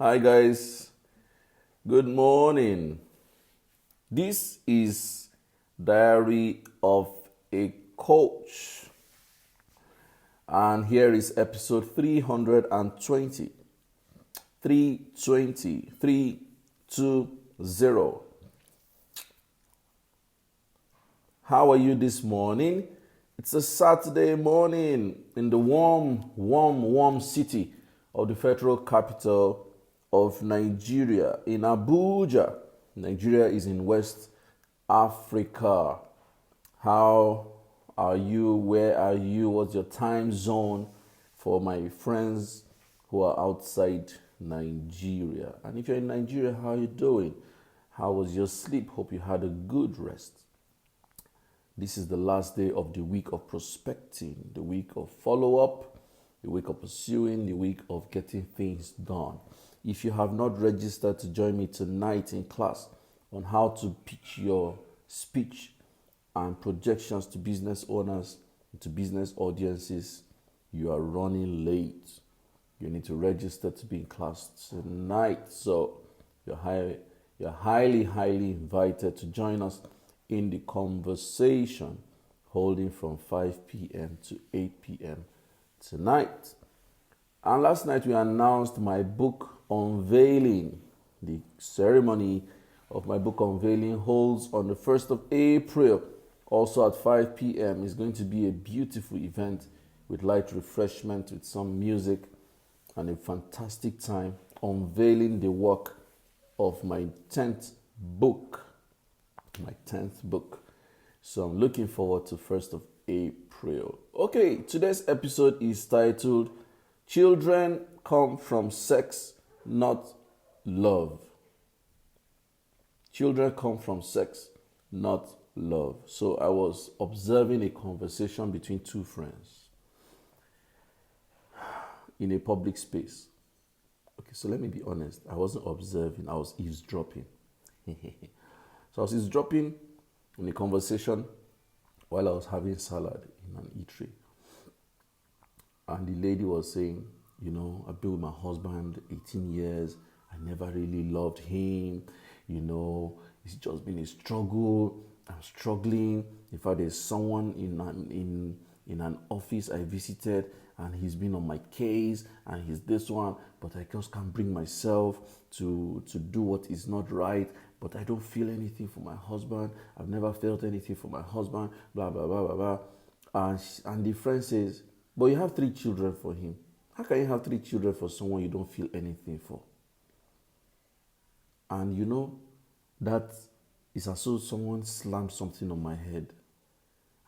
Hi, guys. Good morning. This is Diary of a Coach, and here is episode 320. 320. 320. How are you this morning? It's a Saturday morning in the warm city of the federal capital of Nigeria, in Abuja. Nigeria is in West Africa. How are you? Where are you? What's your time zone for my friends who are outside Nigeria? And if you're in Nigeria, how are you doing? How was your sleep? Hope you had a good rest. This is the last day of the week of prospecting, the week of follow-up, the week of pursuing, the week of getting things done. If you have not registered to join me tonight in class on how to pitch your speech and projections to business owners, to business audiences, you are running late. You need to register to be in class tonight. So you're highly invited to join us in the conversation holding from 5 p.m. to 8 p.m. tonight. And last night we announced my book unveiling. The ceremony of my book unveiling holds on the 1st of April, also at 5 p.m. It's going to be a beautiful event with light refreshment, with some music, and a fantastic time unveiling the work of my 10th book. So I'm looking forward to 1st of April. Okay, today's episode is titled Children Come from Sex, Not Love. Children come from sex, not love. So I was observing a conversation between two friends in a public space. Okay, so let me be honest. I wasn't observing, I was eavesdropping. So I was eavesdropping in a conversation while I was having salad in an eatery. And the lady was saying, I've been with my husband 18 years. I never really loved him. It's just been a struggle. I'm struggling. In fact, there's someone in an office I visited, and he's been on my case, and he's this one, but I just can't bring myself to do what is not right. But I don't feel anything for my husband. I've never felt anything for my husband, blah, blah, blah, blah, blah. And the friend says, but you have 3 children for him. How can you have 3 children for someone you don't feel anything for? And that is as though someone slammed something on my head.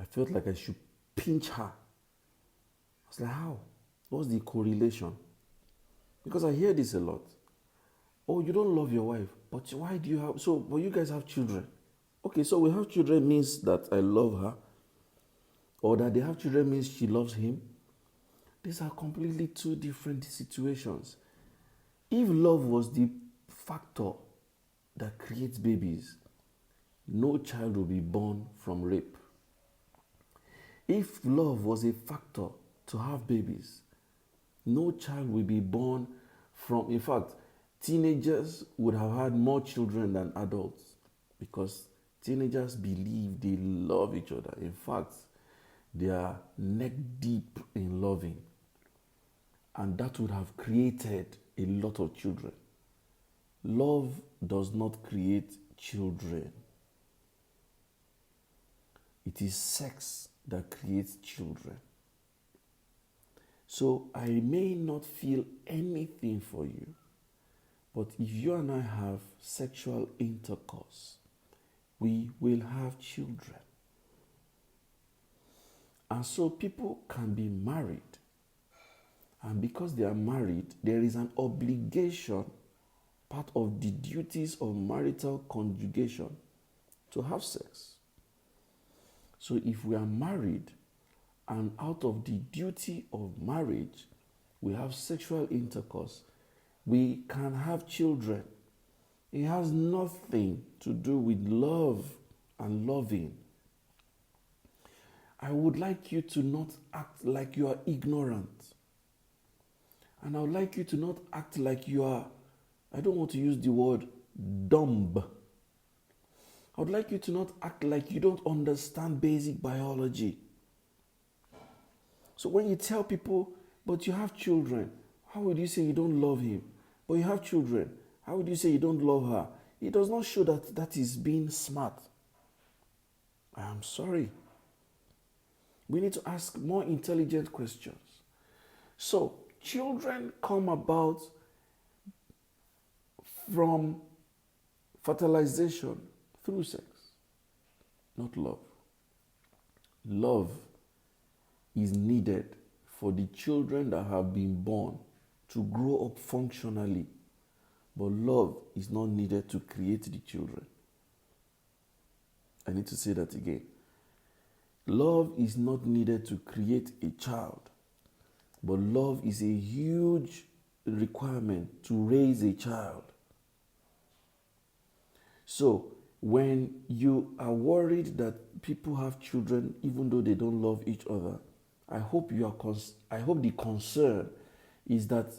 I felt like I should pinch her. I was like, how? What's the correlation? Because I hear this a lot. Oh, you don't love your wife, but why do you have... but you guys have children. Okay, so we have children means that I love her, or that they have children means she loves him. These are completely 2 different situations. If love was the factor that creates babies, no child will be born from rape. If love was a factor to have babies, no child will be born from... In fact, teenagers would have had more children than adults, because teenagers believe they love each other. In fact, they are neck deep in loving. And that would have created a lot of children. Love does not create children. It is sex that creates children. So I may not feel anything for you, but if you and I have sexual intercourse, we will have children. And so people can be married. And because they are married, there is an obligation, part of the duties of marital conjugation, to have sex. So if we are married, and out of the duty of marriage, we have sexual intercourse, we can have children. It has nothing to do with love and loving. I would like you to not act like you are ignorant. And I would like you to not act like you are I don't want to use the word dumb. I would like you to not act like you don't understand basic biology. So when you tell people, but you have children, how would you say you don't love him? But you have children, how would you say you don't love her? It does not show that that is being smart. I am sorry. We need to ask more intelligent questions. So, children come about from fertilization through sex, not love. Love is needed for the children that have been born to grow up functionally. But love is not needed to create the children. I need to say that again. Love is not needed to create a child. But love is a huge requirement to raise a child. So, when you are worried that people have children even though they don't love each other, I hope the concern is that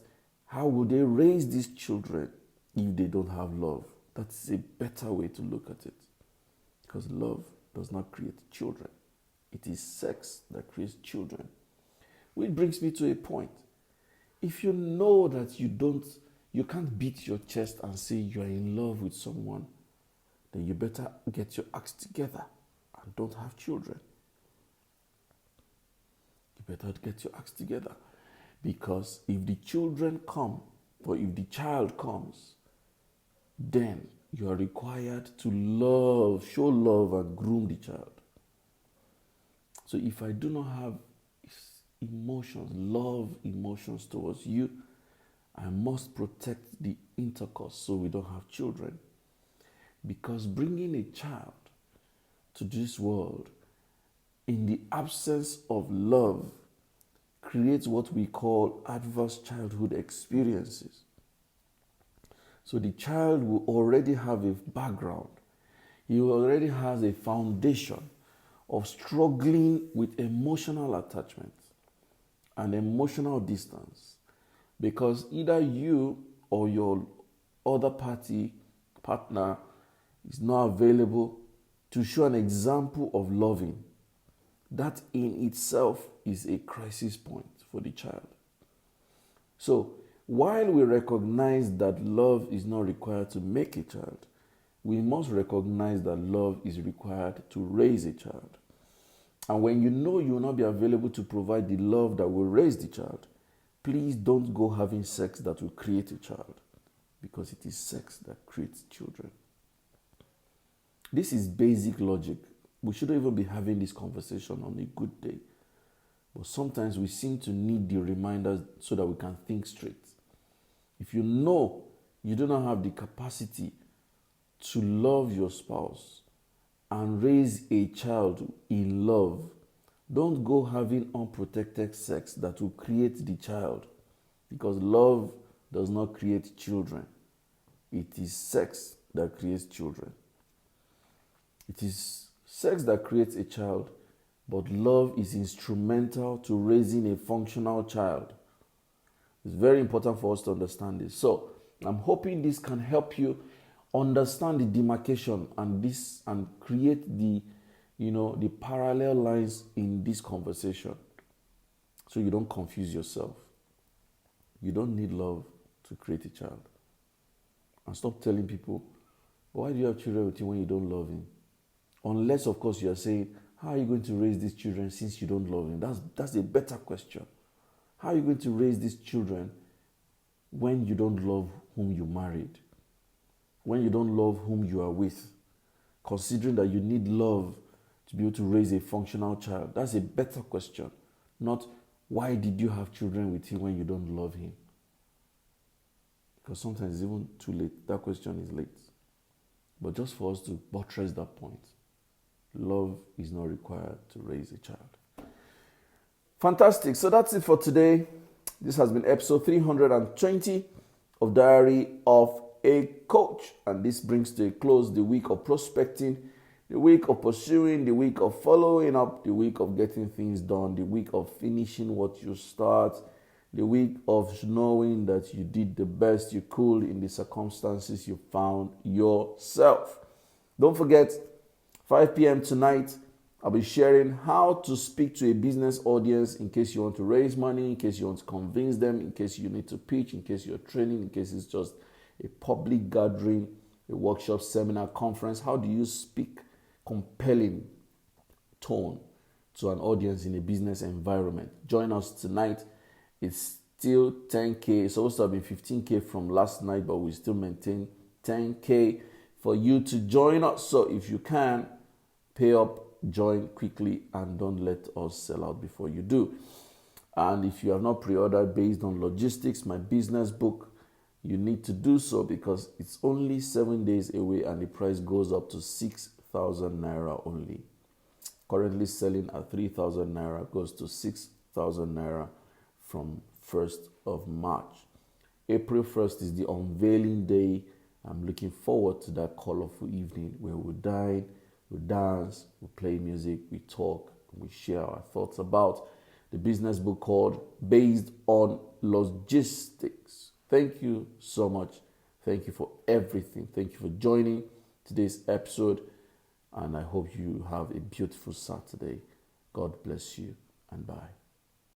how will they raise these children if they don't have love? That's a better way to look at it. Because love does not create children. It is sex that creates children. Which brings me to a point. If you know that you can't beat your chest and say you are in love with someone, then you better get your acts together and don't have children. You better get your acts together. Because if the children come, or if the child comes, then you are required to show love and groom the child. So if I do not have love emotions towards you, I must protect the intercourse so we don't have children. Because bringing a child to this world in the absence of love creates what we call adverse childhood experiences. So the child will already have a background. He already has a foundation of struggling with emotional attachment and emotional distance. Because either you or your other partner is not available to show an example of loving. That in itself is a crisis point for the child. So, while we recognize that love is not required to make a child, we must recognize that love is required to raise a child. And when you know you will not be available to provide the love that will raise the child, please don't go having sex that will create a child, because it is sex that creates children. This is basic logic. We shouldn't even be having this conversation on a good day. But sometimes we seem to need the reminders so that we can think straight. If you know you do not have the capacity to love your spouse and raise a child in love, don't go having unprotected sex that will create the child. Because love does not create children. It is sex that creates children. It is sex that creates a child, but love is instrumental to raising a functional child. It's very important for us to understand this. So, I'm hoping this can help you understand the demarcation and create the parallel lines in this conversation, so you don't confuse yourself. You don't need love to create a child. And stop telling people, why do you have children with him when you don't love him? Unless, of course, you are saying, how are you going to raise these children since you don't love him? That's a better question. How are you going to raise these children when you don't love whom you married? When you don't love whom you are with? Considering that you need love to be able to raise a functional child. That's a better question. Not, why did you have children with him when you don't love him? Because sometimes it's even too late. That question is late. But just for us to buttress that point, love is not required to raise a child. Fantastic. So that's it for today. This has been episode 320 of Diary of a Coach. And this brings to a close the week of prospecting, the week of pursuing, the week of following up, the week of getting things done, the week of finishing what you start, the week of knowing that you did the best you could in the circumstances you found yourself. Don't forget, 5 p.m. tonight, I'll be sharing how to speak to a business audience in case you want to raise money, in case you want to convince them, in case you need to pitch, in case you're training, in case it's just a public gathering, a workshop, seminar, conference. How do you speak compelling tone to an audience in a business environment? Join us tonight. It's still 10K. It's supposed to have been 15K from last night, but we still maintain 10K for you to join us. So if you can, pay up, join quickly, and don't let us sell out before you do. And if you have not pre-ordered Based on Logistics, my business book, you need to do so because it's only 7 days away and the price goes up to 6,000 naira only. Currently selling at 3,000 naira, goes to 6,000 naira from 1st of March. April 1st is the unveiling day. I'm looking forward to that colorful evening where we'll dine, we'll dance, we'll play music, we talk, we share our thoughts about the business book called Based on Logistics. Thank you so much. Thank you for everything. Thank you for joining today's episode. And I hope you have a beautiful Saturday. God bless you and bye.